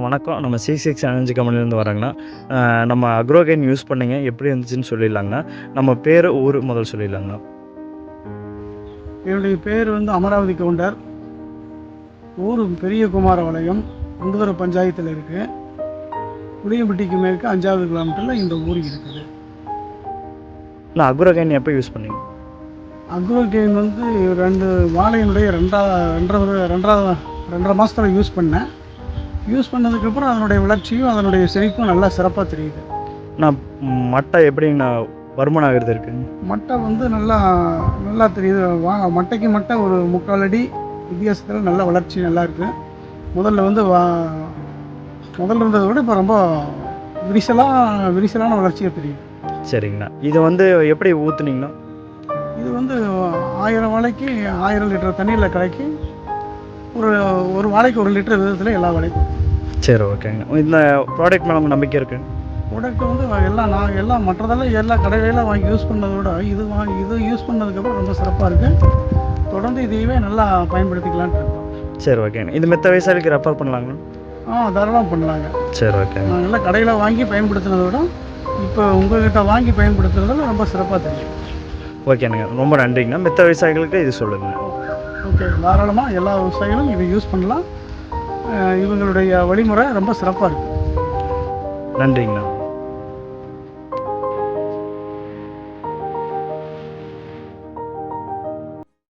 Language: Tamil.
வணக்கம். நம்ம C6 எனர்ஜி கம்பெனிலேருந்து வரோங்கண்ணா. நம்ம அக்ரோகெயின் யூஸ் பண்ணீங்க. எப்படி இருந்துச்சுன்னு சொல்லிடலாங்கண்ணா. நம்ம பேர், ஊர் முதல்ல சொல்லிடலாங்கண்ணா. என்னுடைய பேர் அமராவதி கவுண்டர். ஊர் பெரிய குமாரபாளையம், குண்டுதுறை பஞ்சாயத்தில் இருக்குது. புளியம்பட்டிக்கு மேற்கு 5வது கிலோமீட்டரில் இந்த ஊர் இருக்குது. இல்லை, அக்ரோகெயின் எப்போ யூஸ் பண்ணீங்க? அக்ரோகெயின் 2 வாழையினுடைய 2.5 மாதத்தில் யூஸ் பண்ணேன். யூஸ் பண்ணதுக்கப்புறம் அதனுடைய வளர்ச்சியும் அதனுடைய செழிப்பும் நல்லா சிறப்பாக தெரியுது. நான் மட்டை எப்படிங்கண்ணா வருமானம் ஆகிறது இருக்குங்க? மட்டை நல்லா தெரியுது. மட்டைக்கு மட்டை ஒரு 3/4 அடி வித்தியாசத்தில் நல்ல வளர்ச்சி நல்லா இருக்குது. முதல்ல முதல்ல இருந்ததை விட இப்போ ரொம்ப விரிசலான வளர்ச்சியாக தெரியுது. சரிங்கண்ணா. இது எப்படி ஊற்றுனீங்கண்ணா? இது 1000 வாழைக்கு 1000 லிட்டர் தண்ணியில் கலக்கி ஒரு வாழைக்கு 1 லிட்டர் விதத்தில் எல்லா வாழைக்கும். சரி, ஓகேங்க. இந்த ப்ராடக்ட் மேலே உங்கள் நம்பிக்கை இருக்குங்க? ப்ராடக்ட் எல்லாம் மற்றதெல்லாம் எல்லா கடையில வாங்கி யூஸ் பண்ணதை விட இது யூஸ் பண்ணதுக்கப்புறம் ரொம்ப சிறப்பாக இருக்குது. தொடர்ந்து இதையவே நல்லா பயன்படுத்திக்கலான்ட்டு இருக்கோம். சரி, ஓகேங்க. இது மற்ற விவசாயிகளுக்கு ரெஃபர் பண்ணலாங்களா? தாராளமாக பண்ணலாங்க. சரி, ஓகேங்க. எல்லாம் கடையில் வாங்கி பயன்படுத்தினதை விட இப்போ உங்கள்கிட்ட வாங்கி பயன்படுத்துறதுல ரொம்ப சிறப்பாக தெரியும். ஓகேங்க, ரொம்ப நன்றிங்கண்ணா. மற்ற விவசாயிகளுக்கு இது சொல்லுங்கள். ஓகே, தாராளமாக எல்லா விவசாயிகளும் இதை யூஸ் பண்ணலாம். இவங்களுடைய வழிமுறை ரொம்ப சிறப்பாக இருக்குது. நன்றிங்கண்ணா.